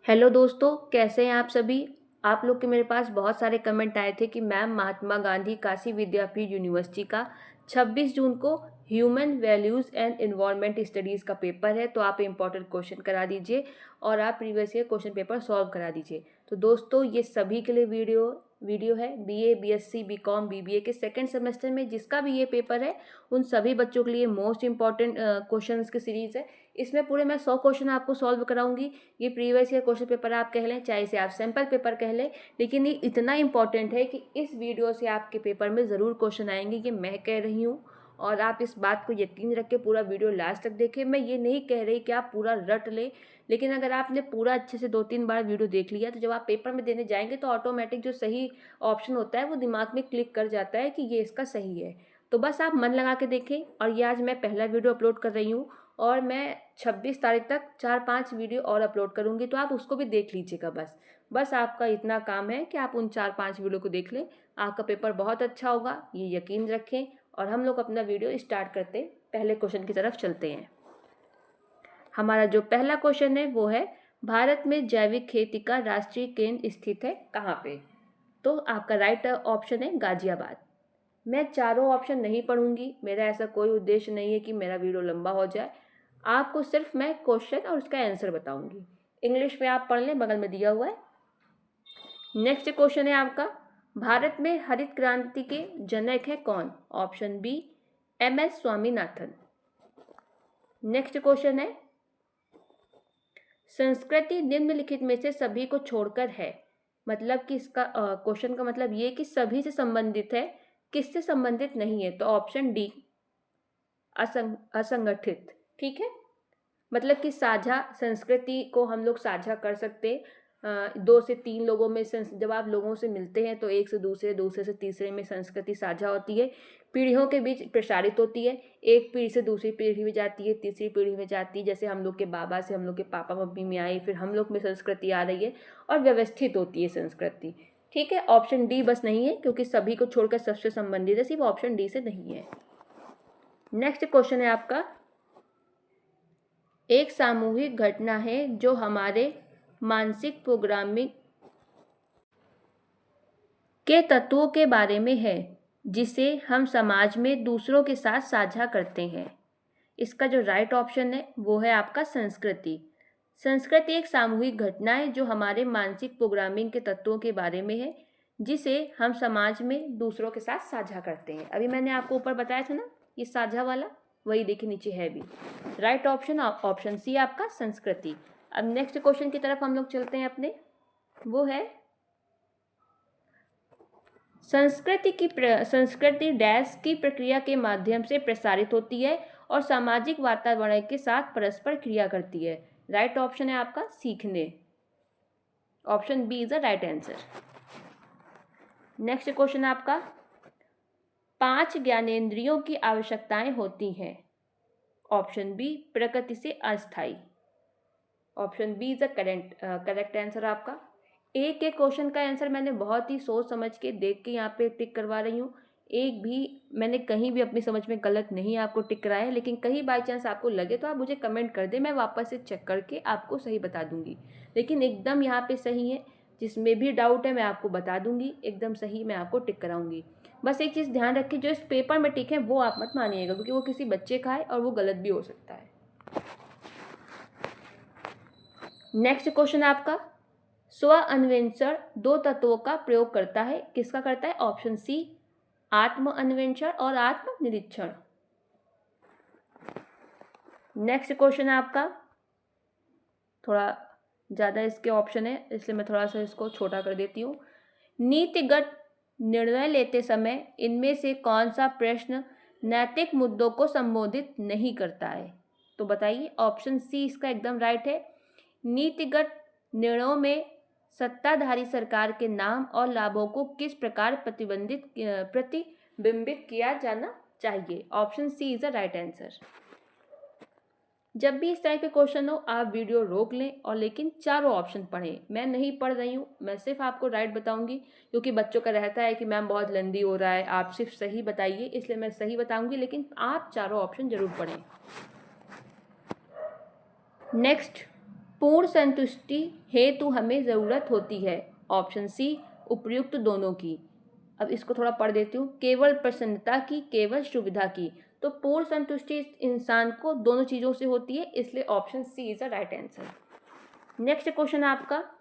Hello दोस्तों, कैसे हैं आप सभी। आप लोग के मेरे पास बहुत सारे कमेंट आए थे कि मैम महात्मा गांधी काशी विद्यापीठ यूनिवर्सिटी का 26 जून को human values and environment studies का पेपर है, तो आप इम्पोर्टेंट क्वेश्चन करा दीजिए और आप previous year question paper solve करा दीजिए। तो दोस्तों, ये सभी के लिए वीडियो है। बीए, बीएससी, बीकॉम, बीबीए के सेकेंड सेमेस्टर में जिसका भी ये पेपर है, उन सभी बच्चों के लिए मोस्ट इंपॉर्टेंट क्वेश्चंस की सीरीज़ है। इसमें पूरे मैं 100 क्वेश्चन आपको सॉल्व कराऊंगी। ये प्रीवियस ईयर क्वेश्चन पेपर आप कह लें, चाहे इसे आप सैम्पल पेपर कह लें, लेकिन ये इतना इंपॉर्टेंट है कि इस वीडियो से आपके पेपर में ज़रूर क्वेश्चन आएंगे, ये मैं कह रही हूँ। और आप इस बात को यकीन रख के पूरा वीडियो लास्ट तक देखें। मैं ये नहीं कह रही कि आप पूरा रट लें, लेकिन अगर आपने पूरा अच्छे से 2-3 बार वीडियो देख लिया तो जब आप पेपर में देने जाएंगे तो ऑटोमेटिक जो सही ऑप्शन होता है वो दिमाग में क्लिक कर जाता है कि ये इसका सही है। तो बस आप मन लगा के देखें। और ये आज मैं पहला वीडियो अपलोड कर रही हूँ और मैं 26 तारीख तक 4-5 वीडियो और अपलोड करूँगी, तो आप उसको भी देख लीजिएगा। बस आपका इतना काम है कि आप उन 4-5 वीडियो को देख लें। आपका पेपर बहुत अच्छा होगा, ये यकीन रखें। और हम लोग अपना वीडियो स्टार्ट करते पहले क्वेश्चन की तरफ चलते हैं। हमारा जो पहला क्वेश्चन है वो है, भारत में जैविक खेती का राष्ट्रीय केंद्र स्थित है कहाँ पे। तो आपका राइट ऑप्शन है गाजियाबाद। मैं चारों ऑप्शन नहीं पढ़ूंगी, मेरा ऐसा कोई उद्देश्य नहीं है कि मेरा वीडियो लंबा हो जाए। आपको सिर्फ मैं क्वेश्चन और उसका आंसर बताऊंगी। इंग्लिश में आप पढ़ लें, बगल में दिया हुआ है। नेक्स्ट क्वेश्चन है आपका, भारत में हरित क्रांति के जनक है कौन। Option B, M S. Swaminathan. Next question है, संस्कृति निम्नलिखित में से सभी को छोड़कर है। मतलब कि इसका क्वेश्चन का मतलब ये कि सभी से संबंधित है, किससे संबंधित नहीं है। तो ऑप्शन डी, असंगठित। ठीक है, मतलब कि साझा संस्कृति को हम लोग साझा कर सकते। 2 से 3 लोगों में जब आप लोगों से मिलते हैं तो एक से दूसरे, दूसरे से तीसरे में संस्कृति साझा होती है, पीढ़ियों के बीच प्रसारित होती है। एक पीढ़ी से दूसरी पीढ़ी में जाती है, तीसरी पीढ़ी में जाती है। जैसे हम लोग के बाबा से हम लोग के पापा मम्मी में आई, फिर हम लोग में संस्कृति आ रही है और व्यवस्थित होती है संस्कृति। ठीक है, ऑप्शन डी बस नहीं है, क्योंकि सभी को छोड़कर सबसे संबंधित है, सिर्फ ऑप्शन डी से नहीं है। नेक्स्ट क्वेश्चन है आपका, एक सामूहिक घटना है जो हमारे मानसिक प्रोग्रामिंग के तत्वों के बारे में है, जिसे हम समाज में दूसरों के साथ साझा करते हैं। इसका जो राइट ऑप्शन है वो है आपका संस्कृति। संस्कृति एक सामूहिक घटना है जो हमारे मानसिक प्रोग्रामिंग के तत्वों के बारे में है, जिसे हम समाज में दूसरों के साथ साझा करते हैं। अभी मैंने आपको ऊपर बताया था ना, ये साझा वाला, वही देखिए नीचे है भी। राइट ऑप्शन ऑप्शन सी आपका संस्कृति। अब नेक्स्ट क्वेश्चन की तरफ हम लोग चलते हैं अपने, वो है, संस्कृति डैश की प्रक्रिया के माध्यम से प्रसारित होती है और सामाजिक वातावरण के साथ परस्पर क्रिया करती है। राइट ऑप्शन है आपका सीखने। Option B is the right answer. Next question आपका, 5 ज्ञानेंद्रियों की आवश्यकताएं होती हैं। ऑप्शन बी, प्रकृति से अस्थाई। Option B is the correct answer आपका। एक एक क्वेश्चन का आंसर मैंने बहुत ही सोच समझ के देख के यहाँ पे टिक करवा रही हूँ। एक भी मैंने कहीं भी अपनी समझ में गलत नहीं आपको टिक कराया है, लेकिन कहीं बाई चांस आपको लगे तो आप मुझे कमेंट कर दें, मैं वापस से चेक करके आपको सही बता दूंगी। लेकिन एकदम यहाँ पे सही है, जिसमें भी डाउट है मैं आपको बता दूंगी, एकदम सही मैं आपको टिक कराऊंगी। बस एक चीज़ ध्यान रखिए, जो इस पेपर में टिक है वो आप मत मानिएगा, क्योंकि वो किसी बच्चे का है और वो गलत भी हो सकता है। नेक्स्ट क्वेश्चन आपका, स्व अन्वेषण 2 तत्वों का प्रयोग करता है, किसका करता है। ऑप्शन सी, आत्म अन्वेषण और आत्म निरीक्षण। नेक्स्ट क्वेश्चन आपका, थोड़ा ज़्यादा इसके ऑप्शन है इसलिए मैं थोड़ा सा इसको छोटा कर देती हूँ। नीतिगत निर्णय लेते समय इनमें से कौन सा प्रश्न नैतिक मुद्दों को संबोधित नहीं करता है। तो बताइए, ऑप्शन सी इसका एकदम राइट है। नीतिगत निर्णयों में सत्ताधारी सरकार के नाम और लाभों को किस प्रकार प्रतिबिंबित किया जाना चाहिए। Option C is the right answer. जब भी इस टाइप के क्वेश्चन हो आप वीडियो रोक लें और लेकिन चारों ऑप्शन पढ़ें। मैं नहीं पढ़ रही हूँ, मैं सिर्फ आपको राइट बताऊंगी, क्योंकि बच्चों का रहता है कि मैम बहुत लंबी हो रहा है, आप सिर्फ सही बताइए, इसलिए मैं सही बताऊंगी, लेकिन आप चारों ऑप्शन जरूर पढ़ें। नेक्स्ट पूर्ण संतुष्टि हेतु हमें ज़रूरत होती है। ऑप्शन सी, उपयुक्त दोनों की। अब इसको थोड़ा पढ़ देती हूँ। केवल प्रसन्नता की, केवल सुविधा की। तो पूर्ण संतुष्टि इंसान को दोनों चीज़ों से होती है, इसलिए option C is the right answer. Next question आपका,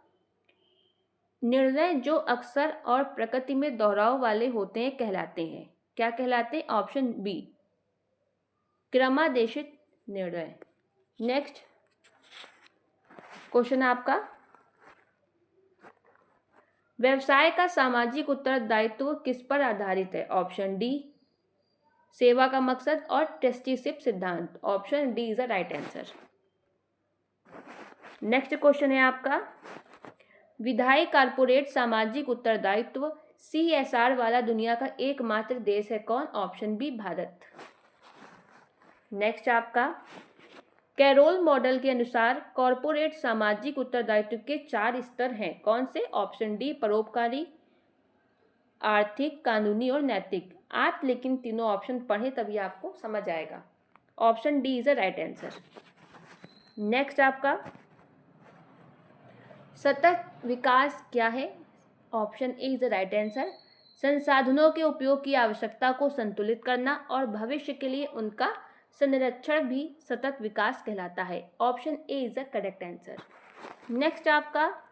निर्णय जो अक्सर और प्रकृति में दोहराव वाले होते हैं कहलाते हैं, क्या कहलाते हैं? ऑप्शन बी, क्रमादेशित निर्णय। नेक्स्ट क्वेश्चन आपका, व्यवसाय का सामाजिक उत्तरदायित्व किस पर आधारित है? ऑप्शन डी, सेवा का मकसद और ट्रस्टीशिप सिद्धांत। Option D is the right answer. Next question है आपका, विधायी कारपोरेट सामाजिक उत्तरदायित्व CSR वाला दुनिया का एकमात्र देश है कौन? Option B, Bharat. नेक्स्ट आपका, कैरोल मॉडल के अनुसार कॉरपोरेट सामाजिक उत्तरदायित्व के 4 स्तर हैं, कौन से? ऑप्शन डी, परोपकारी, आर्थिक, कानूनी और नैतिक। आप लेकिन तीनों ऑप्शन पढ़ें तभी आपको समझ आएगा। Option D is the right answer. Next आपका, सतत विकास क्या है? Option A is the right answer. संसाधनों के उपयोग की आवश्यकता को संतुलित करना और भविष्य के लिए उनका संरक्षण भी सतत विकास कहलाता है। Option A is the correct answer. Next आपका,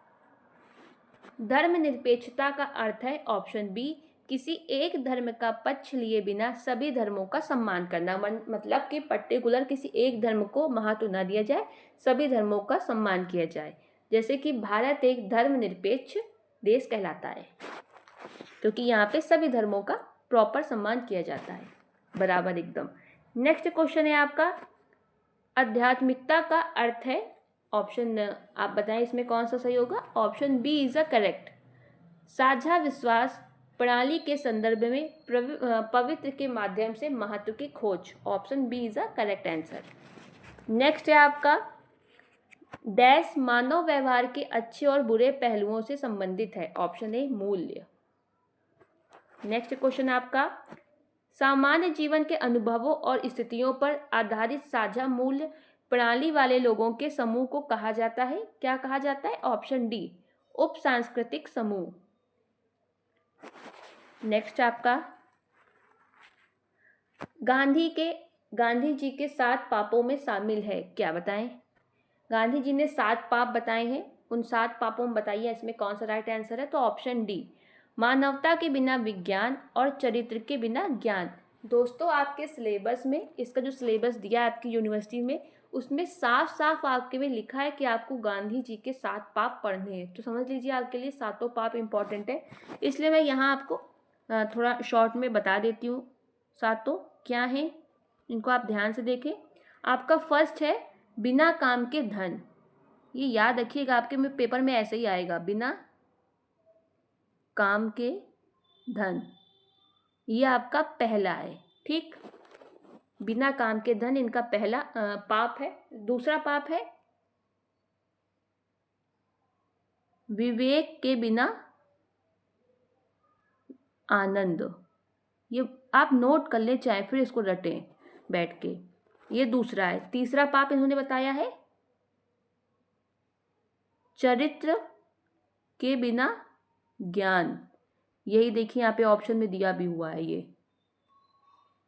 धर्मनिरपेक्षता का अर्थ है ऑप्शन बी, किसी एक धर्म का पक्ष लिए बिना सभी धर्मों का सम्मान करना। मतलब कि पर्टिकुलर किसी एक धर्म को महत्व न दिया जाए, सभी धर्मों का सम्मान किया जाए। जैसे कि भारत एक धर्मनिरपेक्ष देश कहलाता है, क्योंकि यहाँ पे सभी धर्मों का प्रॉपर सम्मान किया जाता है, बराबर एकदम। नेक्स्ट क्वेश्चन है आपका, आध्यात्मिकता का अर्थ है, ऑप्शन आप बताएं इसमें कौन सा सही होगा? Option B is the correct. साझा विश्वास प्रणाली के संदर्भ में पवित्र के माध्यम से महत्व की खोज। Option B is the correct answer. Next है आपका, डैश मानव व्यवहार के अच्छे और बुरे पहलुओं से संबंधित है। ऑप्शन ए, मूल्य। नेक्स्ट क्वेश्चन आपका, सामान्य जीवन के अनुभवों और स्थितियों पर आधारित साझा मूल्य प्रणाली वाले लोगों के समूह को कहा जाता है, क्या कहा जाता है? ऑप्शन डी, उप सांस्कृतिक समूह। नेक्स्ट आपका, गांधी जी के 7 पापों में शामिल है, क्या बताएं? गांधी जी ने 7 पाप बताए हैं, उन 7 पापों में बताइए इसमें कौन सा राइट आंसर है? तो ऑप्शन डी, मानवता के बिना विज्ञान और चरित्र के बिना ज्ञान। दोस्तों, आपके सिलेबस में, इसका जो सिलेबस दिया है आपकी यूनिवर्सिटी में, उसमें साफ साफ आपके में लिखा है कि आपको गांधी जी के 7 पाप पढ़ने हैं। तो समझ लीजिए आपके लिए 7 पाप इम्पॉर्टेंट है, इसलिए मैं यहाँ आपको थोड़ा शॉर्ट में बता देती हूँ। 7 क्या हैं, इनको आप ध्यान से देखें। आपका फर्स्ट है बिना काम के धन। ये याद रखिएगा, आपके में पेपर में ऐसे ही आएगा, बिना काम के धन। ये आपका पहला है, ठीक। बिना काम के धन इनका पहला पाप है। दूसरा पाप है विवेक के बिना आनंद। ये आप नोट कर ले, चाहे फिर इसको रटें बैठ के। ये दूसरा है। तीसरा पाप इन्होंने बताया है चरित्र के बिना ज्ञान। यही देखिए यहाँ पे ऑप्शन में दिया भी हुआ है ये।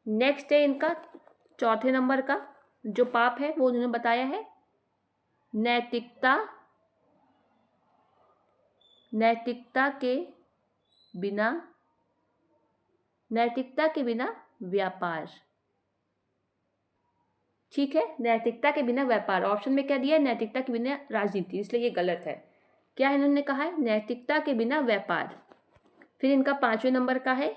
नेक्स्ट है इनका चौथे नंबर का जो पाप है, वो उन्होंने बताया है नैतिकता के बिना व्यापार। ठीक है, नैतिकता के बिना व्यापार। ऑप्शन में क्या दिया है? नैतिकता के बिना राजनीति, इसलिए ये गलत है। क्या इन्होंने कहा है? नैतिकता के बिना व्यापार। फिर इनका 5वें नंबर का है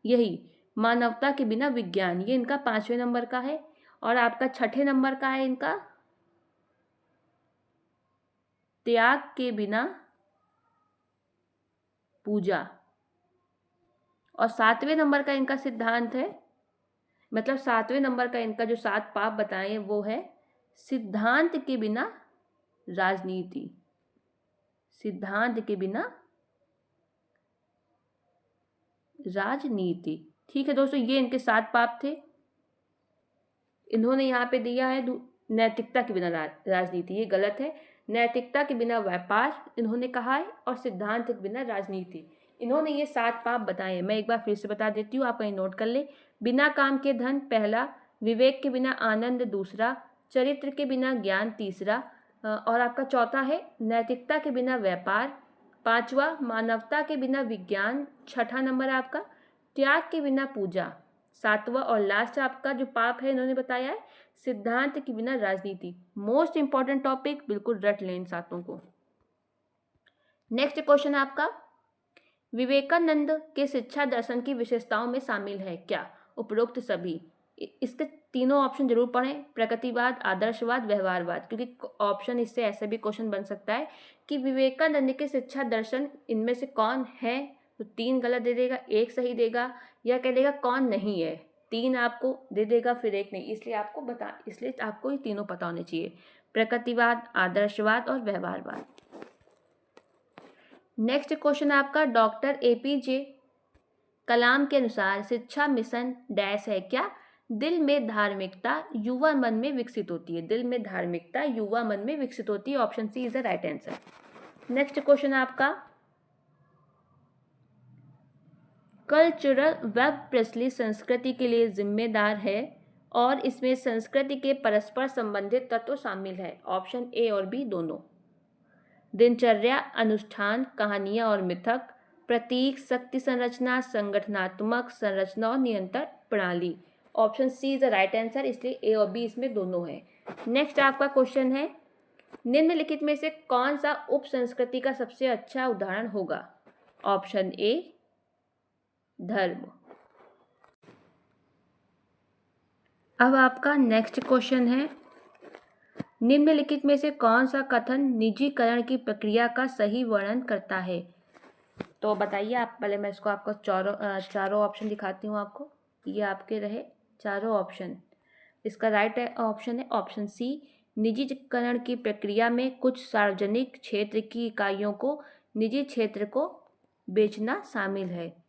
यही मानवता के बिना विज्ञान, ये इनका 5वें नंबर का है। और आपका 6ठे नंबर का है इनका त्याग के बिना पूजा। और 7वें नंबर का इनका सिद्धांत है, मतलब 7वें नंबर का इनका जो 7 पाप बताए हैं वो है सिद्धांत के बिना राजनीति। सिद्धांत के बिना राजनीति। ठीक है दोस्तों, ये इनके 7 पाप थे। इन्होंने यहाँ पे दिया है नैतिकता के बिना राजनीति, ये गलत है। नैतिकता के बिना व्यापार इन्होंने कहा है, और सिद्धांत के बिना राजनीति। इन्होंने ये 7 पाप बताए हैं। मैं एक बार फिर से बता देती हूँ, आप कहीं नोट कर ले। बिना काम के धन पहला, विवेक के बिना आनंद दूसरा, चरित्र के बिना ज्ञान तीसरा, और आपका चौथा है नैतिकता के बिना व्यापार, पांचवा मानवता के बिना विज्ञान, छठा नंबर आपका त्याग के बिना पूजा, सातवां और लास्ट आपका जो पाप है इन्होंने बताया है सिद्धांत के बिना राजनीति। मोस्ट इंपॉर्टेंट टॉपिक, बिल्कुल रट लें इन सातों को। नेक्स्ट क्वेश्चन आपका, विवेकानंद के शिक्षा दर्शन की विशेषताओं में शामिल है क्या? उपरोक्त सभी। इसके तीनों ऑप्शन जरूर पढ़ें, प्रकृतिवाद, आदर्शवाद, व्यवहारवाद, क्योंकि ऑप्शन इससे ऐसे भी क्वेश्चन बन सकता है कि विवेकानंद के शिक्षा दर्शन इनमें से कौन है, तो 3 गलत दे देगा, 1 सही देगा, या कह देगा कौन नहीं है, 3 आपको दे देगा फिर 1 नहीं। इसलिए आपको ये तीनों पता होने चाहिए, प्रकृतिवाद, आदर्शवाद और व्यवहारवाद। नेक्स्ट क्वेश्चन आपका, डॉक्टर APJ कलाम के अनुसार शिक्षा मिशन डैश है क्या? दिल में धार्मिकता युवा मन में विकसित होती है। दिल में धार्मिकता युवा मन में विकसित होती है। Option C is the right answer. Next question आपका, कल्चरल वेब प्रेसली संस्कृति के लिए जिम्मेदार है और इसमें संस्कृति के परस्पर संबंधित तत्व शामिल है। ऑप्शन ए और बी दोनों। दिनचर्या, अनुष्ठान, कहानियां और मिथक, प्रतीक, शक्ति संरचना, संगठनात्मक संरचना और नियंत्रण प्रणाली। Option C is the right answer, इसलिए ए और बी इसमें दोनों है। नेक्स्ट आपका क्वेश्चन है, निम्नलिखित में से कौन सा उप संस्कृति का सबसे अच्छा उदाहरण होगा? ऑप्शन ए धर्म। अब आपका नेक्स्ट क्वेश्चन है, निम्नलिखित में से कौन सा कथन निजीकरण की प्रक्रिया का सही वर्णन करता है? तो बताइए आप। पहले मैं इसको आपको चारों ऑप्शन दिखाती हूँ आपको। ये आपके रहे चारों ऑप्शन। इसका राइट ऑप्शन है ऑप्शन सी, निजीकरण की प्रक्रिया में कुछ सार्वजनिक क्षेत्र की इकाइयों को निजी क्षेत्र को बेचना शामिल है।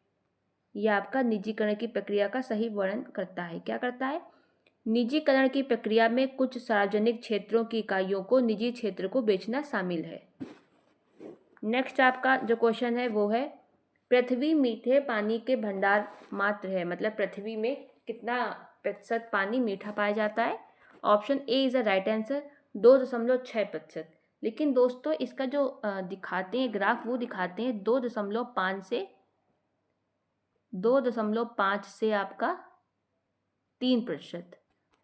यह आपका निजीकरण की प्रक्रिया का सही वर्णन करता है। क्या करता है? निजीकरण की प्रक्रिया में कुछ सार्वजनिक क्षेत्रों की इकाइयों को निजी क्षेत्र को बेचना शामिल है। नेक्स्ट आपका जो क्वेश्चन है वो है, पृथ्वी मीठे पानी के भंडार मात्र है, मतलब पृथ्वी में कितना प्रतिशत पानी मीठा पाया जाता है? Option A is the right answer, 2.6%। लेकिन दोस्तों इसका जो दिखाते हैं ग्राफ, वो दिखाते हैं 2.5 से आपका 3%।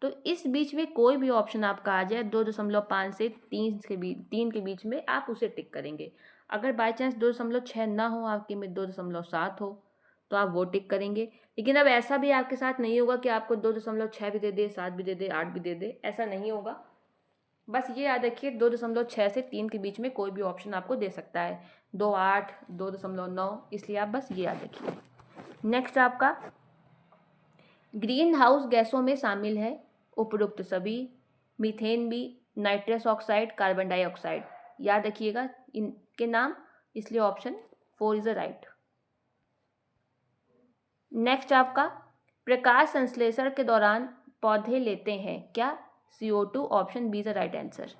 तो इस बीच में कोई भी ऑप्शन आपका आ जाए 2.5 से 3 के बीच में, आप उसे टिक करेंगे। अगर बाय चांस 2.6 ना हो, आपके में 2.7 हो, तो आप वो टिक करेंगे। लेकिन अब ऐसा भी आपके साथ नहीं होगा कि आपको 2.6 भी दे दे, 7 भी दे दे, 8 भी दे दे, ऐसा नहीं होगा। बस ये याद रखिए 2.6 से 3 के बीच में कोई भी ऑप्शन आपको दे सकता है, 2, 8, 2.9, इसलिए आप बस ये याद रखिए। नेक्स्ट आपका, ग्रीन हाउस गैसों में शामिल है उपरोक्त सभी, मीथेन भी, नाइट्रस ऑक्साइड, कार्बन डाइऑक्साइड। याद रखिएगा इनके नाम, इसलिए option 4 is the right. Next आपका, प्रकाश संश्लेषण के दौरान पौधे लेते हैं क्या? CO2। Option B is the right answer.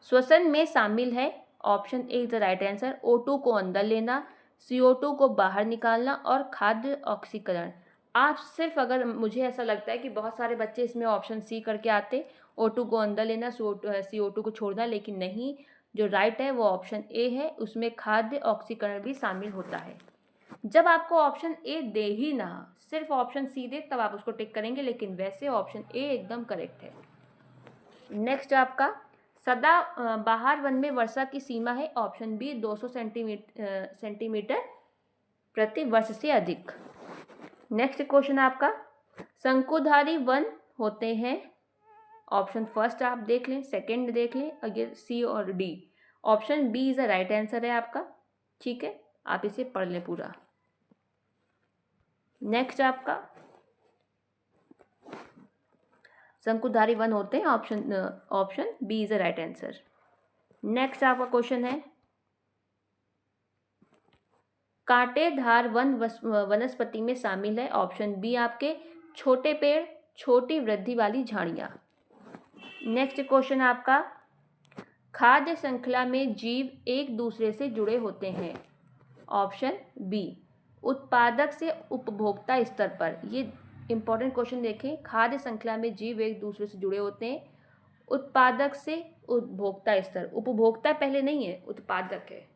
श्वसन में शामिल है, option A is the right answer, O2 को अंदर लेना, CO2 को बाहर निकालना और खाद्य ऑक्सीकरण। आप सिर्फ, अगर मुझे ऐसा लगता है कि बहुत सारे बच्चे इसमें ऑप्शन सी करके आते, O2 को अंदर लेना, CO2 को छोड़ना, लेकिन नहीं, जो राइट है वो ऑप्शन ए है, उसमें खाद्य ऑक्सीकरण भी शामिल होता है। जब आपको ऑप्शन ए दे ही ना, सिर्फ ऑप्शन सी दे, तब आप उसको टिक करेंगे, लेकिन वैसे ऑप्शन ए एकदम करेक्ट है। नेक्स्ट आपका, सदा बाहर वन में वर्षा की सीमा है, ऑप्शन बी 200 सेंटीमीटर प्रति वर्ष से अधिक। नेक्स्ट क्वेश्चन आपका, शंकुधारी वन होते हैं, ऑप्शन फर्स्ट आप देख लें, सेकंड देख लें, और ये सी और D. Option B is the right answer है आपका। ठीक है, आप इसे पढ़ लें पूरा। नेक्स्ट आपका, शंकुधारी वन होते हैं, option B is the right answer. Next आपका क्वेश्चन है, कांटेदार वन वनस्पति में शामिल है, ऑप्शन बी आपके छोटे पेड़, छोटी वृद्धि वाली झाड़ियाँ। नेक्स्ट क्वेश्चन आपका, खाद्य श्रृंखला में जीव एक दूसरे से जुड़े होते हैं। ऑप्शन बी, उत्पादक से उपभोक्ता स्तर पर। ये इंपॉर्टेंट क्वेश्चन देखें, खाद्य श्रृंखला में जीव एक दूसरे से जुड़े होते हैं, उत्पादक से उपभोक्ता स्तर। उपभोक्ता पहले नहीं है, उत्पादक है।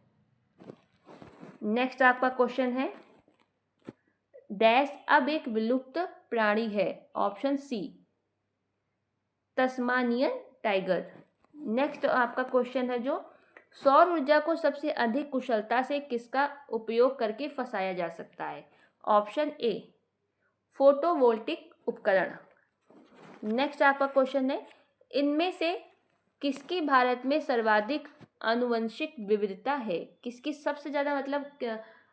नेक्स्ट आपका क्वेश्चन है, डैश अब एक विलुप्त प्राणी है। Option C, Tasmanian tiger. Next आपका क्वेश्चन है जो, सौर ऊर्जा को सबसे अधिक कुशलता से किसका उपयोग करके फंसाया जा सकता है। ऑप्शन ए, फोटोवोल्टिक उपकरण। नेक्स्ट आपका क्वेश्चन है, इनमें से किसकी भारत में सर्वाधिक आनुवंशिक विविधता है। किसकी सबसे ज़्यादा, मतलब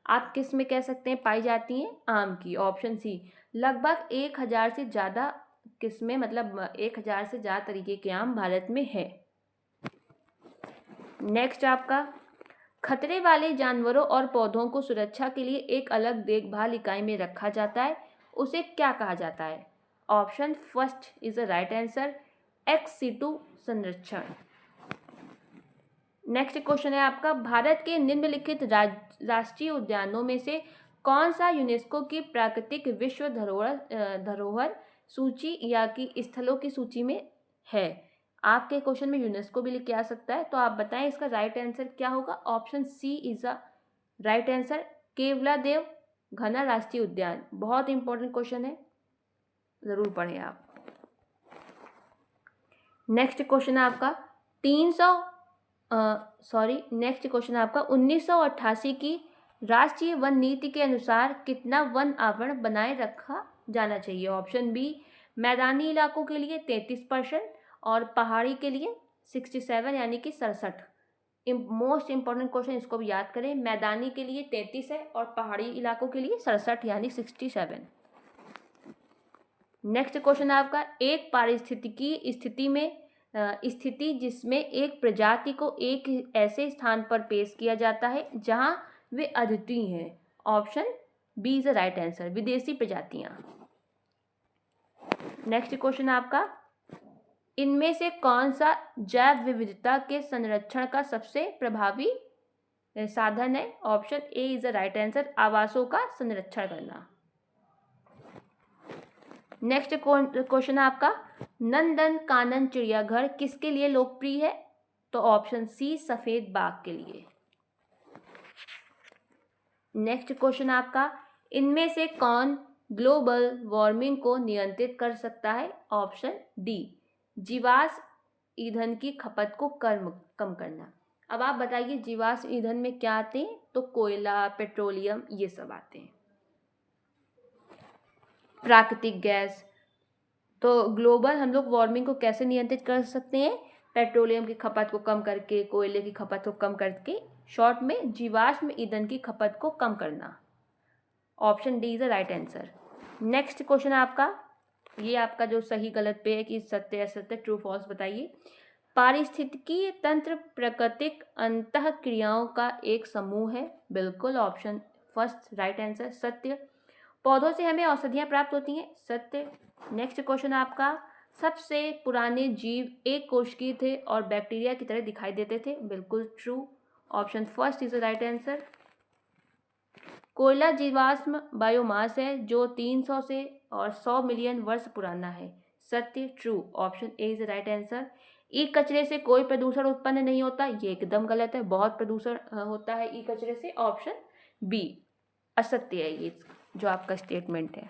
आप किस में कह सकते हैं पाई जाती हैं, आम की। ऑप्शन सी, लगभग 1000 से ज़्यादा किस्में, मतलब 1000 से ज़्यादा तरीके के आम भारत में है। नेक्स्ट आपका, खतरे वाले जानवरों और पौधों को सुरक्षा के लिए एक अलग देखभाल इकाई में रखा जाता है, उसे क्या कहा जाता है। Option first is the right answer, ex situ संरक्षण। नेक्स्ट क्वेश्चन है आपका, भारत के निम्नलिखित राष्ट्रीय उद्यानों में से कौन सा यूनेस्को की प्राकृतिक विश्व धरोहर सूची या कि स्थलों की सूची में है। आपके क्वेश्चन में यूनेस्को भी लिख के आ सकता है, तो आप बताएं इसका राइट आंसर क्या होगा। Option C is the right answer, Keoladeo Ghana राष्ट्रीय उद्यान। बहुत इंपॉर्टेंट क्वेश्चन है, जरूर पढ़ें आप। नेक्स्ट क्वेश्चन है आपका, 1988 की राष्ट्रीय वन नीति के अनुसार कितना वन आवरण बनाए रखा जाना चाहिए। ऑप्शन बी, मैदानी इलाकों के लिए 33% और पहाड़ी के लिए 67 यानी कि 67। मोस्ट इंपॉर्टेंट क्वेश्चन, इसको भी याद करें। मैदानी के लिए 33 है और पहाड़ी इलाकों के लिए 67 यानी 67। नेक्स्ट क्वेश्चन है आपका, एक पारिस्थितिकी स्थिति जिसमें एक प्रजाति को एक ऐसे स्थान पर पेश किया जाता है जहां वे अद्वितीय हैं। Option B is the right answer, विदेशी प्रजातियां। नेक्स्ट क्वेश्चन आपका, इनमें से कौन सा जैव विविधता के संरक्षण का सबसे प्रभावी साधन है। Option A is the right answer, आवासों का संरक्षण करना। नेक्स्ट क्वेश्चन है आपका, नंदन कानन चिड़ियाघर किसके लिए लोकप्रिय है। तो ऑप्शन सी, सफेद बाघ के लिए। नेक्स्ट क्वेश्चन आपका, इनमें से कौन ग्लोबल वार्मिंग को नियंत्रित कर सकता है। ऑप्शन डी, जीवाश्म ईंधन की खपत को कम करना। अब आप बताइए जीवाश्म ईंधन में क्या आते हैं, तो कोयला, पेट्रोलियम, ये सब आते हैं। प्राकृतिक गैस। तो ग्लोबल हम लोग वार्मिंग को कैसे नियंत्रित कर सकते हैं, पेट्रोलियम की खपत को कम करके, कोयले की खपत को कम करके, शॉर्ट में जीवाश्म ईंधन की खपत को कम करना। Option D is the right answer. Next question आपका, ये आपका जो सही गलत पे है कि सत्य असत्य, ट्रू फॉल्स बताइए। पारिस्थितिकी तंत्र प्राकृतिक अंतः क्रियाओं का एक समूह है। बिल्कुल, ऑप्शन फर्स्ट राइट आंसर, सत्य। पौधों से हमें औषधियाँ प्राप्त होती हैं। सत्य। नेक्स्ट क्वेश्चन आपका, सबसे पुराने जीव एक कोशिकीय थे और बैक्टीरिया की तरह दिखाई देते थे। बिल्कुल true, option first is the right answer. कोयला जीवाश्म बायोमास है जो 300 से और 100 मिलियन वर्ष पुराना है। सत्य, true, option A is the right answer. E कचरे से कोई प्रदूषण उत्पन्न नहीं होता, ये एकदम गलत है, बहुत प्रदूषण होता है ई कचरे से। ऑप्शन बी असत्य है ये जो आपका स्टेटमेंट है।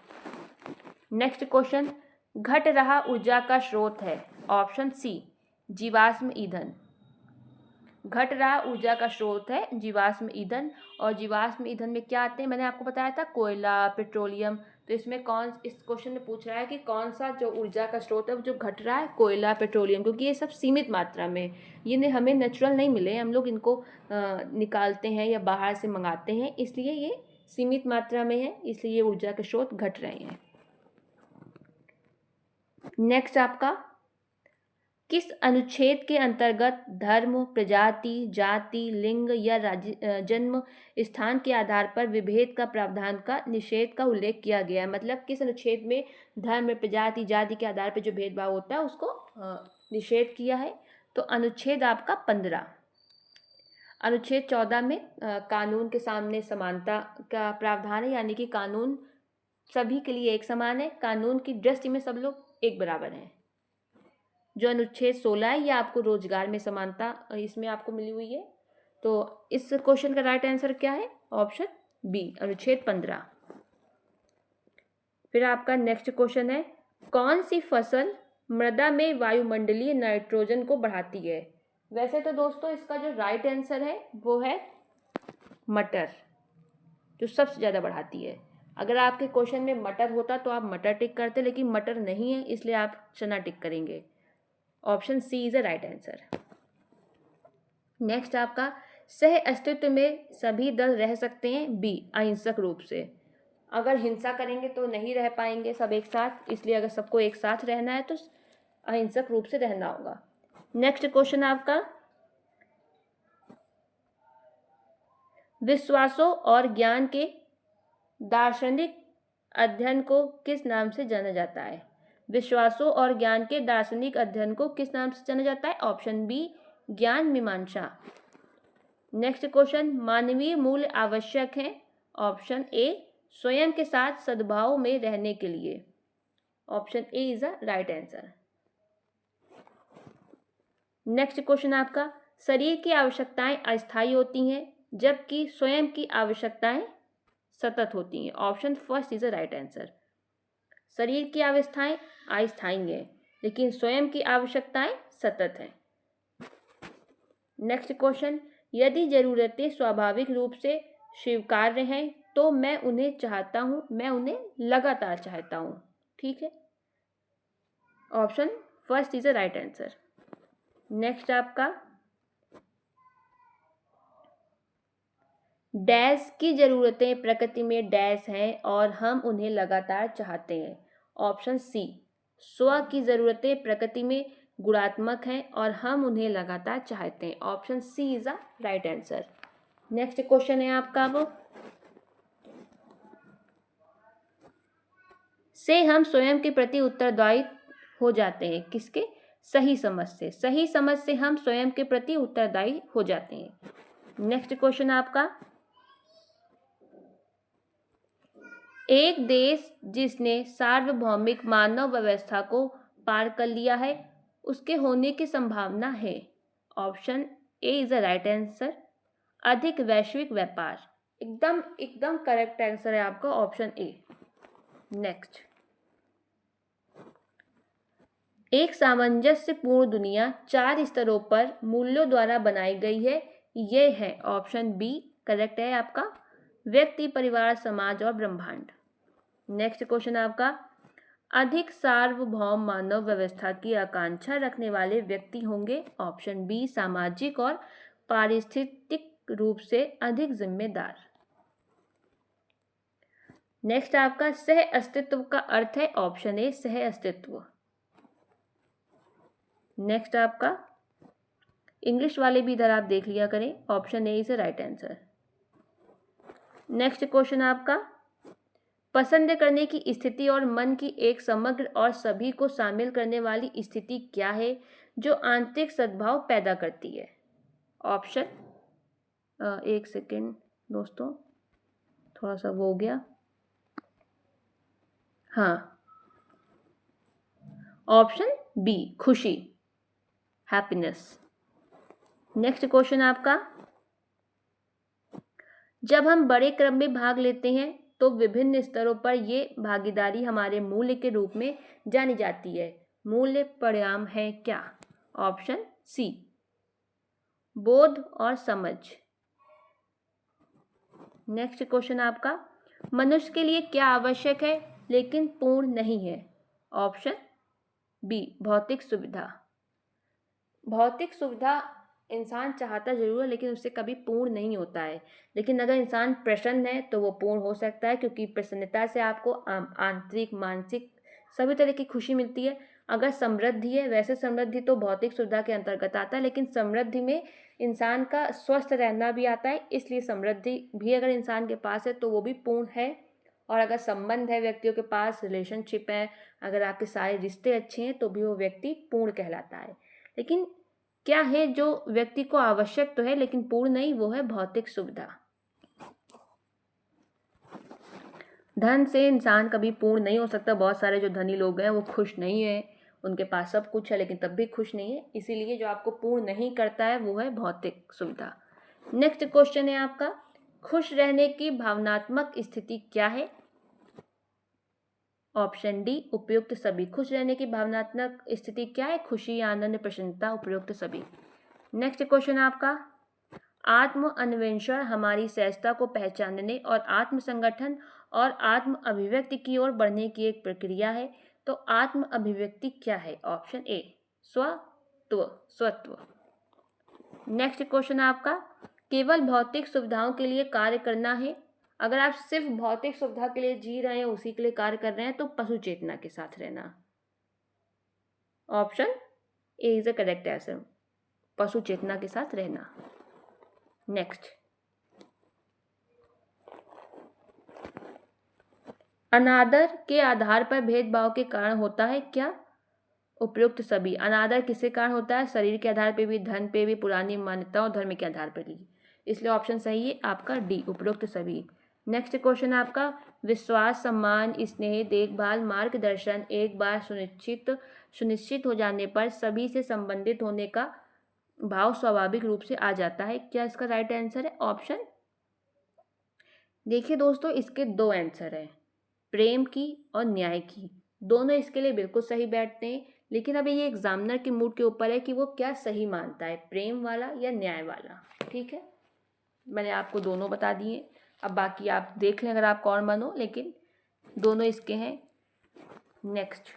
नेक्स्ट क्वेश्चन, घट रहा ऊर्जा का स्रोत है। ऑप्शन सी, जीवाश्म ईंधन। घट रहा ऊर्जा का स्रोत है जीवाश्म ईंधन। और जीवाश्म ईंधन में क्या आते हैं, मैंने आपको बताया था कोयला, पेट्रोलियम। तो इसमें इस क्वेश्चन में पूछ रहा है कि कौन सा जो ऊर्जा का स्रोत है वो जो घट रहा है, कोयला, पेट्रोलियम, क्योंकि ये सब सीमित मात्रा में, ये हमें नेचुरल नहीं मिले, हम लोग इनको निकालते हैं या बाहर से मंगाते हैं, इसलिए ये सीमित मात्रा में है, इसलिए ये ऊर्जा के स्रोत घट रहे हैं। नेक्स्ट आपका, किस अनुच्छेद के अंतर्गत धर्म, प्रजाति, जाति, लिंग या जन्म स्थान के आधार पर विभेद का प्रावधान का निषेध का उल्लेख किया गया है। मतलब किस अनुच्छेद में धर्म, प्रजाति, जाति के आधार पर जो भेदभाव होता है उसको निषेध किया है? तो अनुच्छेद आपका 15। अनुच्छेद 14 में कानून के सामने समानता का प्रावधान है, यानी कि कानून सभी के लिए एक समान है, कानून की दृष्टि में सब लोग एक बराबर हैं। जो अनुच्छेद 16 है, यह आपको रोजगार में समानता इसमें आपको मिली हुई है। तो इस क्वेश्चन का राइट आंसर क्या है? ऑप्शन बी, अनुच्छेद 15। फिर आपका नेक्स्ट क्वेश्चन है, कौन सी फसल मृदा में वायुमंडलीय नाइट्रोजन को बढ़ाती है? वैसे तो दोस्तों इसका जो राइट आंसर है वो है मटर, जो सबसे ज़्यादा बढ़ाती है। अगर आपके क्वेश्चन में मटर होता तो आप मटर टिक करते, लेकिन मटर नहीं है इसलिए आप चना टिक करेंगे। Option C is a right answer. Next आपका, सह अस्तित्व में सभी दल रह सकते हैं? बी, अहिंसक रूप से। अगर हिंसा करेंगे तो नहीं रह पाएंगे सब एक साथ, इसलिए अगर सबको एक साथ रहना है तो अहिंसक रूप से रहना होगा। नेक्स्ट क्वेश्चन आपका, विश्वासों और ज्ञान के दार्शनिक अध्ययन को किस नाम से जाना जाता है? विश्वासों और ज्ञान के दार्शनिक अध्ययन को किस नाम से जाना जाता है? ऑप्शन बी, ज्ञान मीमांसा। नेक्स्ट क्वेश्चन, मानवीय मूल्य आवश्यक है? ऑप्शन ए, स्वयं के साथ सद्भाव में रहने के लिए। Option A is the right answer. Next question आपका, शरीर की आवश्यकताएं अस्थायी होती हैं जबकि स्वयं की आवश्यकताएं सतत होती हैं। Option first is the right answer. शरीर की आवश्यकताएं अस्थायी हैं लेकिन स्वयं की आवश्यकताएं सतत हैं। नेक्स्ट क्वेश्चन, यदि जरूरतें स्वाभाविक रूप से स्वीकार्य हैं तो मैं उन्हें चाहता हूं, मैं उन्हें लगातार चाहता हूं। ठीक है, option first is the right answer. Next आपका, डैश की जरूरतें प्रकृति में डैश हैं और हम उन्हें लगातार चाहते हैं। ऑप्शन सी, स्व की जरूरतें प्रकृति में गुणात्मक हैं और हम उन्हें लगातार चाहते हैं। Option C is the right answer. Next question है आपका, वो से हम स्वयं के प्रति उत्तरदायी हो जाते हैं? किसके? सही समझ से। सही समझ से हम स्वयं के प्रति उत्तरदायी हो जाते हैं। नेक्स्ट क्वेश्चन आपका, एक देश जिसने सार्वभौमिक मानव व्यवस्था को पार कर लिया है उसके होने की संभावना है? Option A is the right answer, अधिक वैश्विक व्यापार। एकदम एकदम करेक्ट आंसर है आपका, ऑप्शन ए। नेक्स्ट, एक सामंजस्यपूर्ण दुनिया 4 स्तरों पर मूल्यों द्वारा बनाई गई है, ये है ऑप्शन बी करेक्ट है आपका, व्यक्ति, परिवार, समाज और ब्रह्मांड। नेक्स्ट क्वेश्चन आपका, अधिक सार्वभौम मानव व्यवस्था की आकांक्षा रखने वाले व्यक्ति होंगे? ऑप्शन बी, सामाजिक और पारिस्थितिक रूप से अधिक जिम्मेदार। नेक्स्ट आपका, सह अस्तित्व का अर्थ है? ऑप्शन ए, सह अस्तित्व। नेक्स्ट आपका, इंग्लिश वाले भी इधर आप देख लिया करें, option A is the right answer. Next question आपका, पसंद करने की स्थिति और मन की एक समग्र और सभी को शामिल करने वाली स्थिति क्या है जो आंतरिक सद्भाव पैदा करती है? ऑप्शन, एक सेकेंड दोस्तों, थोड़ा सा वो हो गया, हाँ, ऑप्शन बी, खुशी, हैप्पीनेस। नेक्स्ट क्वेश्चन आपका, जब हम बड़े क्रम में भाग लेते हैं तो विभिन्न स्तरों पर ये भागीदारी हमारे मूल्य के रूप में जानी जाती है, मूल्य परिणाम है क्या? ऑप्शन सी, बोध और समझ। नेक्स्ट क्वेश्चन आपका, मनुष्य के लिए क्या आवश्यक है लेकिन पूर्ण नहीं है? ऑप्शन बी, भौतिक सुविधा। भौतिक सुविधा इंसान चाहता जरूर है लेकिन उससे कभी पूर्ण नहीं होता है, लेकिन अगर इंसान प्रसन्न है तो वो पूर्ण हो सकता है, क्योंकि प्रसन्नता से आपको आंतरिक, मानसिक सभी तरह की खुशी मिलती है। अगर समृद्धि है, वैसे समृद्धि तो भौतिक सुविधा के अंतर्गत आता है, लेकिन समृद्धि में इंसान का स्वस्थ रहना भी आता है, इसलिए समृद्धि भी अगर इंसान के पास है तो वो भी पूर्ण है। और अगर संबंध है व्यक्तियों के पास, रिलेशनशिप है, अगर आपके सारे रिश्ते अच्छे हैं तो भी वो व्यक्ति पूर्ण कहलाता है। लेकिन क्या है जो व्यक्ति को आवश्यक तो है लेकिन पूर्ण नहीं, वो है भौतिक सुविधा। धन से इंसान कभी पूर्ण नहीं हो सकता। बहुत सारे जो धनी लोग हैं वो खुश नहीं है, उनके पास सब कुछ है लेकिन तब भी खुश नहीं है। इसीलिए जो आपको पूर्ण नहीं करता है वो है भौतिक सुविधा। नेक्स्ट क्वेश्चन है आपका, खुश रहने की भावनात्मक स्थिति क्या है? ऑप्शन डी उपयुक्त सभी। खुश रहने की भावनात्मक स्थिति क्या है? खुशी, आनंद, प्रसन्नता, उपयुक्त सभी। नेक्स्ट क्वेश्चन आपका, आत्म अन्वेषण हमारी सहजता को पहचानने और आत्म संगठन और आत्म अभिव्यक्ति की ओर बढ़ने की एक प्रक्रिया है। तो आत्म अभिव्यक्ति क्या है? ऑप्शन ए स्वत्व। नेक्स्ट क्वेश्चन आपका, केवल भौतिक सुविधाओं के लिए कार्य करना है। अगर आप सिर्फ भौतिक सुविधा के लिए जी रहे हैं, उसी के लिए कार्य कर रहे हैं, तो पशु चेतना के साथ रहना। Option A is the correct answer, पशु चेतना के साथ रहना। नेक्स्ट, अनादर के आधार पर भेदभाव के कारण होता है क्या? उपयुक्त सभी। अनादर किसके कारण होता है? शरीर के आधार पर भी, धन पे भी, पुरानी मान्यताओं, धर्म के आधार पर भी। इसलिए ऑप्शन सही है आपका डी, उपयुक्त सभी। नेक्स्ट क्वेश्चन आपका, विश्वास, सम्मान, स्नेह, देखभाल, मार्गदर्शन एक बार सुनिश्चित हो जाने पर सभी से संबंधित होने का भाव स्वाभाविक रूप से आ जाता है। क्या इसका राइट आंसर है? ऑप्शन, देखिए दोस्तों, इसके दो आंसर हैं, प्रेम की और न्याय की। दोनों इसके लिए बिल्कुल सही बैठते हैं, लेकिन अभी ये एग्जामिनर के मूड के ऊपर है कि वो क्या सही मानता है, प्रेम वाला या न्याय वाला। ठीक है, मैंने आपको दोनों बता दिए, अब बाकी आप देख लें अगर आप कौन बनो, लेकिन दोनों इसके हैं। नेक्स्ट,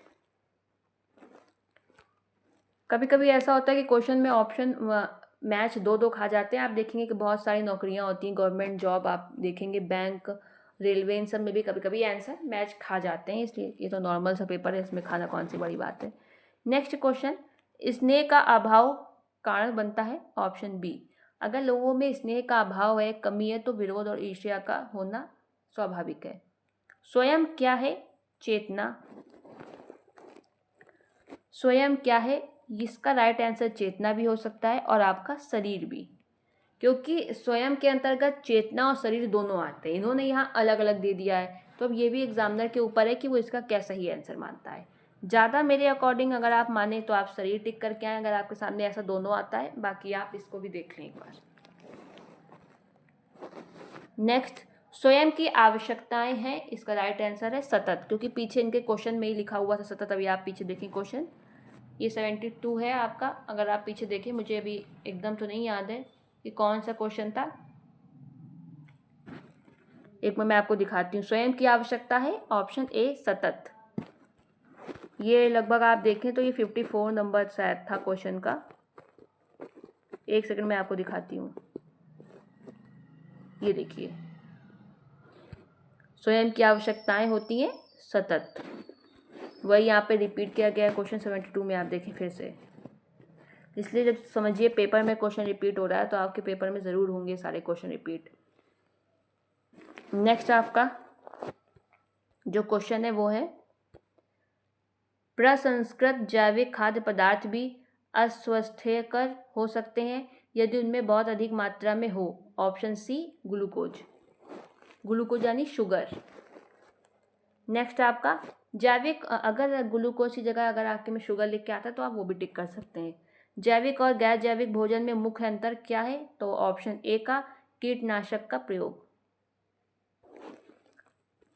कभी कभी ऐसा होता है कि क्वेश्चन में ऑप्शन मैच दो दो खा जाते हैं। आप देखेंगे कि बहुत सारी नौकरियां होती हैं, गवर्नमेंट जॉब आप देखेंगे, बैंक, रेलवे, इन सब में भी कभी कभी आंसर मैच खा जाते हैं। इसलिए ये तो नॉर्मल सा पेपर है, इसमें खाना कौन सी बड़ी बात है। नेक्स्ट क्वेश्चन, स्नेह का अभाव कारण बनता है। ऑप्शन बी, अगर लोगों में स्नेह का अभाव है, कमी है, तो विरोध और ईर्ष्या का होना स्वाभाविक है। स्वयं क्या है? चेतना। स्वयं क्या है? इसका राइट आंसर चेतना भी हो सकता है और आपका शरीर भी, क्योंकि स्वयं के अंतर्गत चेतना और शरीर दोनों आते हैं। इन्होंने यहाँ अलग अलग दे दिया है, तो अब ये भी एग्जामिनर के ऊपर है कि वो इसका क्या सही आंसर मानता है। ज़्यादा मेरे अकॉर्डिंग अगर आप माने तो आप शरीर टिक करके आए, अगर आपके सामने ऐसा दोनों आता है। बाकी आप इसको भी देख लें एक बार। नेक्स्ट, स्वयं की आवश्यकताएं हैं, इसका राइट आंसर है सतत, क्योंकि पीछे इनके क्वेश्चन में ही लिखा हुआ था सतत। अभी आप पीछे देखें क्वेश्चन, ये 72 है आपका। अगर आप पीछे देखें, मुझे अभी एकदम तो नहीं याद है कि कौन सा क्वेश्चन था, एक मैं आपको दिखाती हूँ। स्वयं की आवश्यकता है, ऑप्शन ए सतत। ये लगभग आप देखें तो ये 54 नंबर शायद था क्वेश्चन का। एक सेकंड में आपको दिखाती हूँ, ये देखिए, स्वयं की आवश्यकताएं होती हैं सतत। वही यहाँ पे रिपीट किया गया है क्वेश्चन 72 में, आप देखें फिर से। इसलिए जब समझिए पेपर में क्वेश्चन रिपीट हो रहा है, तो आपके पेपर में ज़रूर होंगे सारे क्वेश्चन रिपीट। नेक्स्ट आपका जो क्वेश्चन है वो है, प्रसंस्कृत जैविक खाद्य पदार्थ भी अस्वास्थ्यकर हो सकते हैं यदि उनमें बहुत अधिक मात्रा में हो। Option C glucose. ग्लूकोज यानी शुगर। नेक्स्ट आपका जैविक, अगर ग्लूकोज की जगह अगर आपके में शुगर लिख के आता है तो आप वो भी टिक कर सकते हैं। जैविक और गैर जैविक भोजन में मुख्य अंतर क्या है? तो ऑप्शन ए का कीटनाशक का प्रयोग।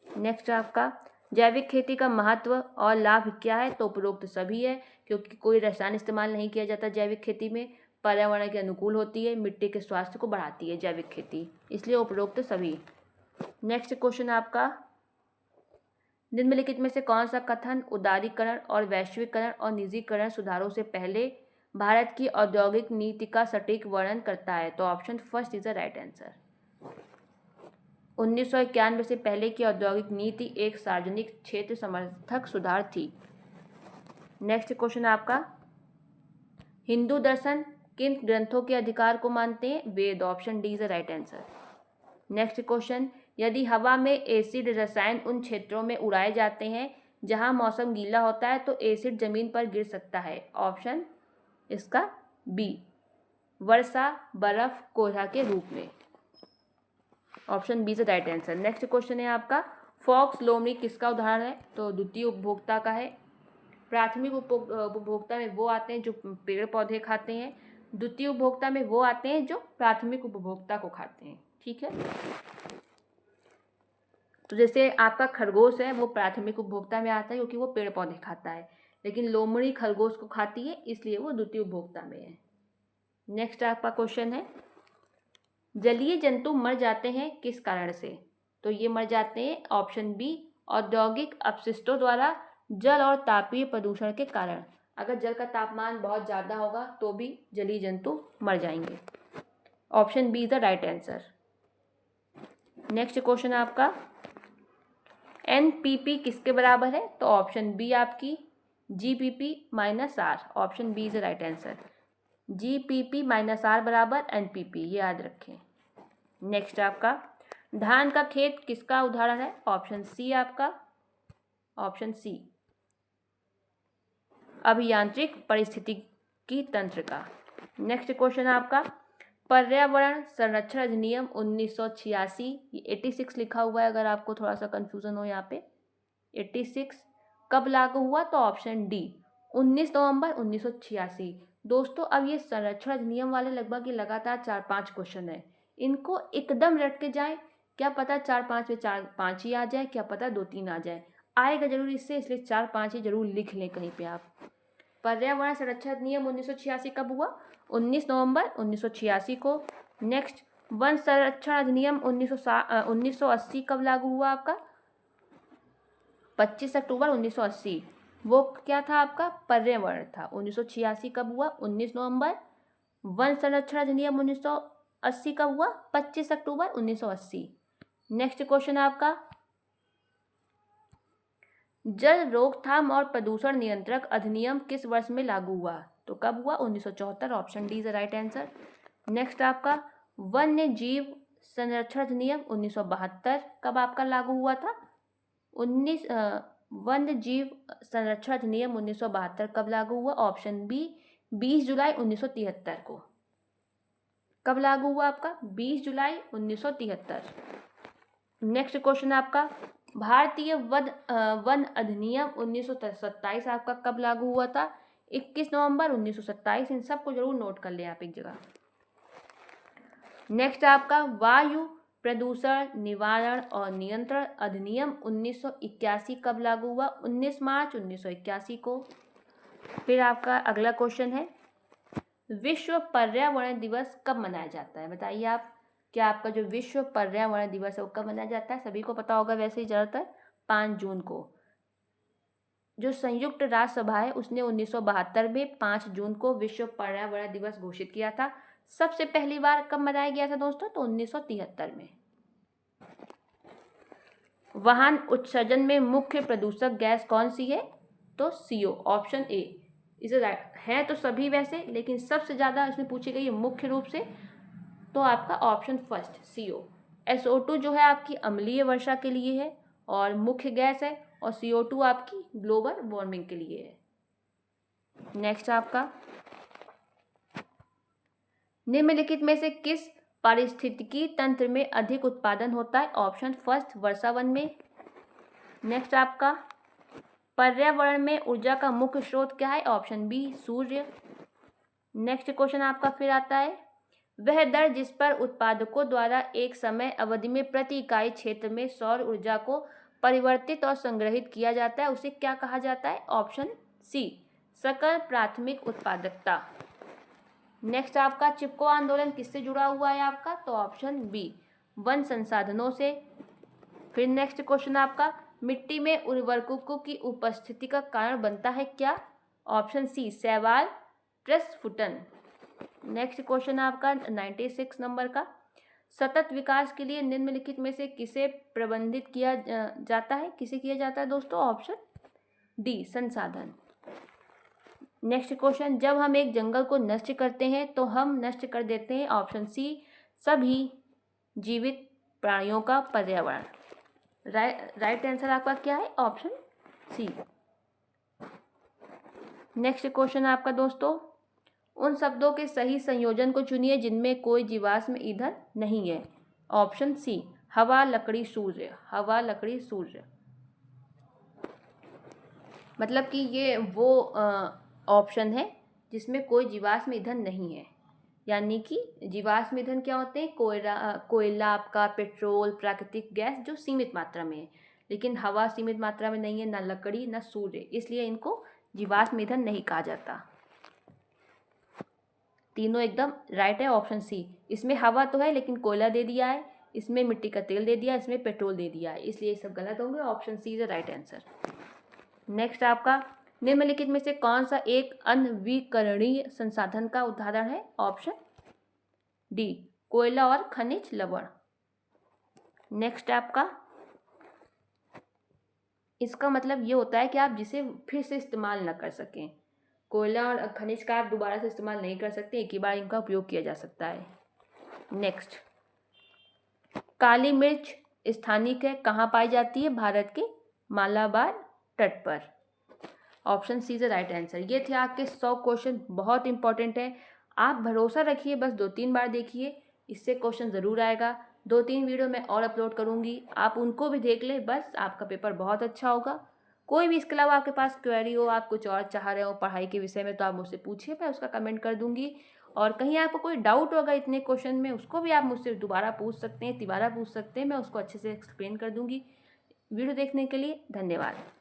नेक्स्ट आपका जैविक खेती का महत्व और लाभ क्या है? तो उपरोक्त सभी है, क्योंकि कोई रसायन इस्तेमाल नहीं किया जाता जैविक खेती में, पर्यावरण के अनुकूल होती है, मिट्टी के स्वास्थ्य को बढ़ाती है जैविक खेती, इसलिए उपरोक्त सभी। नेक्स्ट क्वेश्चन आपका, निम्नलिखित में से कौन सा कथन उदारीकरण और वैश्वीकरण और निजीकरण सुधारों से पहले भारत की औद्योगिक नीति का सटीक वर्णन करता है? तो option first is the right answer. 1991 से पहले की औद्योगिक नीति एक सार्वजनिक क्षेत्र समर्थक सुधार थी। नेक्स्ट क्वेश्चन आपका, हिंदू दर्शन किन ग्रंथों के अधिकार को मानते हैं? Veda. Option D is the right answer. Next question, यदि हवा में एसिड रसायन उन क्षेत्रों में उड़ाए जाते हैं जहां मौसम गीला होता है तो एसिड जमीन पर गिर सकता है। ऑप्शन इसका बी, वर्षा, बर्फ, कोहरा के रूप में। Option B is the right answer. Next question है आपका, फॉक्स लोमड़ी किसका उदाहरण है? तो द्वितीय उपभोक्ता का है। प्राथमिक उपभोक्ता में वो आते हैं जो पेड़ पौधे खाते हैं, द्वितीय उपभोक्ता में वो आते हैं जो प्राथमिक उपभोक्ता को खाते हैं। ठीक है, तो जैसे आपका खरगोश है वो प्राथमिक उपभोक्ता में आता है क्योंकि वो पेड़ पौधे खाता है, लेकिन लोमड़ी खरगोश को खाती है इसलिए वो द्वितीय उपभोक्ता में है। नेक्स्ट आपका क्वेश्चन है, जलीय जंतु मर जाते हैं किस कारण से? तो ये मर जाते हैं ऑप्शन बी, औद्योगिक अपशिष्टों द्वारा, जल और तापीय प्रदूषण के कारण। अगर जल का तापमान बहुत ज़्यादा होगा तो भी जलीय जंतु मर जाएंगे। Option B is the right answer. Next question आपका, एनपीपी किसके बराबर है? तो ऑप्शन बी आपकी GPP minus R. Option B is the right answer. GPP minus R बराबर एनपीपी, ये याद रखें। नेक्स्ट आपका, धान का खेत किसका उदाहरण है? ऑप्शन सी आपका, ऑप्शन सी अभियांत्रिक पारिस्थितिकी तंत्र का। नेक्स्ट क्वेश्चन आपका, पर्यावरण संरक्षण अधिनियम 1986, ये 86 लिखा हुआ है अगर आपको थोड़ा सा कंफ्यूजन हो यहाँ पे, 86 कब लागू हुआ? तो ऑप्शन डी 19 नवंबर 1986। दोस्तों अब ये संरक्षण अधिनियम वाले लगभग ये लगातार 4-5 क्वेश्चन है, इनको एकदम रट के जाएं, क्या पता 4-5 में 4-5 ही आ जाए, क्या पता 2-3 आ जाए, आएगा जरूर इससे, इसलिए 4-5 ही जरूर लिख लें कहीं पे आप। पर्यावरण संरक्षण अधिनियम 1986 कब हुआ? 19 नवंबर 1986 को। नेक्स्ट, वन संरक्षण अधिनियम 1980 कब लागू हुआ आपका? 25 अक्टूबर 1980। वो क्या था आपका? पर्यावरण था। 1986 कब हुआ? 19 नवंबर। वन संरक्षण अधिनियम 1980 कब हुआ? 25 अक्टूबर 1980। नेक्स्ट क्वेश्चन आपका, जल रोकथाम और प्रदूषण नियंत्रक अधिनियम किस वर्ष में लागू हुआ? तो कब हुआ? 1974। Option D is the right answer. Next आपका, वन्य जीव संरक्षण अधिनियम 1972 कब आपका लागू हुआ था? वन्य जीव संरक्षण अधिनियम 1972 कब लागू हुआ? ऑप्शन बी 20 जुलाई 1973 को। कब लागू हुआ आपका? 20 जुलाई 1973। नेक्स्ट क्वेश्चन आपका, भारतीय वन अधिनियम 1927 आपका कब लागू हुआ था? 21 नवंबर 1927। इन सबको जरूर नोट कर ले आप एक जगह। नेक्स्ट आपका, वायु प्रदूषण निवारण और नियंत्रण अधिनियम 1981 कब लागू हुआ? 19 मार्च 1981 को। फिर आपका अगला क्वेश्चन है, विश्व पर्यावरण दिवस कब मनाया जाता है? बताइए आप, क्या आपका जो विश्व पर्यावरण दिवस है वो कब मनाया जाता है? सभी को पता होगा वैसे ही, ज़्यादातर 5 जून को। जो संयुक्त राष्ट्र सभा है उसने 1972 में 5 जून को विश्व पर्यावरण दिवस घोषित किया था। सबसे पहली बार कब मनाया गया था दोस्तों? तो 1973 में। वाहन उत्सर्जन में मुख्य प्रदूषक गैस कौन सी है? तो CO। ऑप्शन ए इसे है तो सभी वैसे, लेकिन सबसे ज़्यादा इसमें पूछी गई है मुख्य रूप से, तो आपका ऑप्शन फर्स्ट CO। SO2 जो है आपकी अम्लीय वर्षा के लिए है और मुख्य गैस है, और CO2 आपकी ग्लोबल वार्मिंग के लिए है। नेक्स्ट आपका, निम्नलिखित में से किस पारिस्थितिकी तंत्र में अधिक उत्पादन होता है? ऑप्शन फर्स्ट वर्षावन में। नेक्स्ट आपका, पर्यावरण में ऊर्जा का मुख्य स्रोत क्या है? ऑप्शन बी सूर्य। नेक्स्ट क्वेश्चन आपका फिर आता है, वह दर जिस पर उत्पादकों द्वारा एक समय अवधि में प्रति इकाई क्षेत्र में सौर ऊर्जा को परिवर्तित और संग्रहित किया जाता है उसे क्या कहा जाता है? ऑप्शन सी सकल प्राथमिक उत्पादकता। नेक्स्ट आपका, चिपको आंदोलन किससे जुड़ा हुआ है आपका? तो ऑप्शन बी वन संसाधनों से। फिर नेक्स्ट क्वेश्चन आपका, मिट्टी में उर्वरकों की उपस्थिति का कारण बनता है क्या? ऑप्शन सी शैवाल प्रस्फुटन। नेक्स्ट क्वेश्चन आपका 96 नंबर का, सतत विकास के लिए निम्नलिखित में से किसे प्रबंधित किया जाता है? किसे किया जाता है दोस्तों? ऑप्शन डी संसाधन। नेक्स्ट क्वेश्चन, जब हम एक जंगल को नष्ट करते हैं तो हम नष्ट कर देते हैं, ऑप्शन सी सभी जीवित प्राणियों का पर्यावरण। राइट आंसर आपका क्या है? ऑप्शन सी। नेक्स्ट क्वेश्चन आपका दोस्तों, उन शब्दों के सही संयोजन को चुनिए जिनमें कोई जीवाश्म ईंधन नहीं है। ऑप्शन सी, हवा, लकड़ी, सूर्य। हवा, लकड़ी, सूर्य। मतलब कि ये वो ऑप्शन है जिसमें कोई जीवाश्म ईंधन नहीं है। यानी कि जीवाश्म ईंधन क्या होते हैं? कोयला आपका, पेट्रोल, प्राकृतिक गैस जो सीमित मात्रा में है। लेकिन हवा सीमित मात्रा में नहीं है, ना लकड़ी ना सूर्य, इसलिए इनको जीवाश्म ईंधन नहीं कहा जाता। तीनों एकदम राइट है। ऑप्शन सी, इसमें हवा तो है लेकिन कोयला दे दिया है, इसमें मिट्टी का तेल दे दिया है, इसमें पेट्रोल दे दिया है, इसलिए ये सब गलत होंगे। Option C is the right answer. Next आपका, निम्नलिखित में से कौन सा एक अनवीकरणीय संसाधन का उदाहरण है? ऑप्शन डी, कोयला और खनिज लवण। नेक्स्ट आपका, इसका मतलब ये होता है कि आप जिसे फिर से इस्तेमाल न कर सकें। कोयला और खनिज का आप दोबारा से इस्तेमाल नहीं कर सकते, एक ही बार इनका उपयोग किया जा सकता है। नेक्स्ट, काली मिर्च स्थानिक है, कहाँ पाई जाती है? भारत के मालाबार तट पर। Option C is the right answer. ये थे आपके 100 क्वेश्चन, बहुत इंपॉर्टेंट है। आप भरोसा रखिए, बस 2-3 बार देखिए, इससे क्वेश्चन ज़रूर आएगा। 2-3 वीडियो मैं और अपलोड करूँगी, आप उनको भी देख ले, बस आपका पेपर बहुत अच्छा होगा। कोई भी इसके अलावा आपके पास क्वेरी हो, आप कुछ और चाह रहे हो पढ़ाई के विषय में, तो आप मुझसे पूछिए, मैं उसका कमेंट कर दूँगी। और कहीं आपको कोई डाउट होगा इतने क्वेश्चन में, उसको भी आप मुझसे दोबारा पूछ सकते हैं, तिबारा पूछ सकते हैं, मैं उसको अच्छे से एक्सप्लेन कर दूँगी। वीडियो देखने के लिए धन्यवाद।